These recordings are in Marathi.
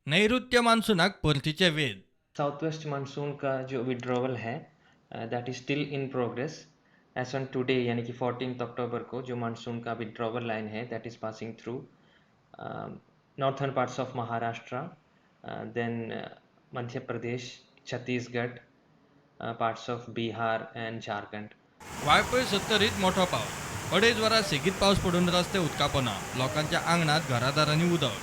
नैऋत्य मान्सूनाक परतीचे वेध. साउथ वेस्ट मानसून का जो विड्रॉवल है that is still in progress as on today, यानी कि 14 अक्टूबर को जो मानसून का विड्रॉवल लाइन है that is passing through northern parts of Maharashtra, then Madhya Pradesh, Chhattisgarh, parts of Bihar and Jharkhand. वायपय सत्तरीत मोठो पावस. अडेच वरां सेगीत पावस पडून रस्ते उदकापना. लोकांच्या अंगणात घरादारांनी उदक.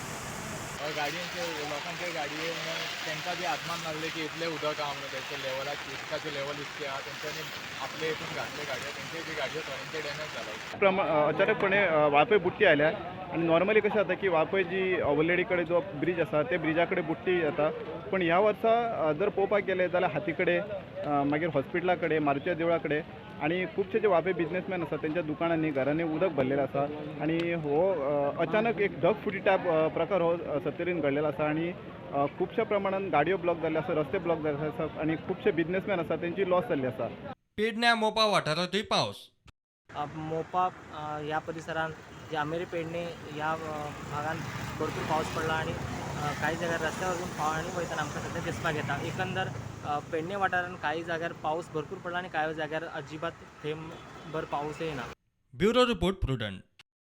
गाडयांचे लोकांचे गाडयेन तांकां बी आत्मान लागले की इतले उदक आहा म्हणून तेचे लेवलाक उदकाचे लेवल इतके आहा, तेंच्यांनी आपले हितून घातले गाडयो, तेंचे बी गाडयो थोड्यांचे डॅमेज जाला. अचानकपणे वाळपय बुट्टी आयल्या आणि नॉर्मली कशें जाता की वाळपय जी ऑवलेडी कडेन जो ब्रिज आसा ते ब्रिजा कडेन बुट्टी येता, पण ह्या वर्सा जर पळोवपाक गेले जाल्यार हाती कडेन मागीर हॉस्पिटला कडेन मारुतीच्या देवळा कडेन आणि खुबशे जे वाळपय बिझनेसमॅन आसा तेंच्या दुकानांनी घरांनी उदक भरलेलें आसा आणि हो अचानक एक ढगफुटी टायप प्रकार हो सत्तरीन घडलेलो आसा आणि खुबशा प्रमाणात गाडयो ब्लॉक जाल्ले आसा, रस्ते ब्लॉक जाल्ले आसा आणि खुबशे बिझनेसमॅन आसा तेंची लॉस जाल्ली आसा. पेडण्या मोपा वाठारांतूय पावस. मोपा या परिसरात जे आमेरी पेडणे या भागात भरपूर पाऊस पडला आणि काही जाग्यार रस्त्यावरून पाणी वयताना आमकां सध्या दिसपाक येता. एकंदर पेडणे वाठारांत काही जाग्यार पाऊस भरपूर पडला आणि काही जाग्यार अजिबात थेंब भर पाऊस येना. Bureau report prudent.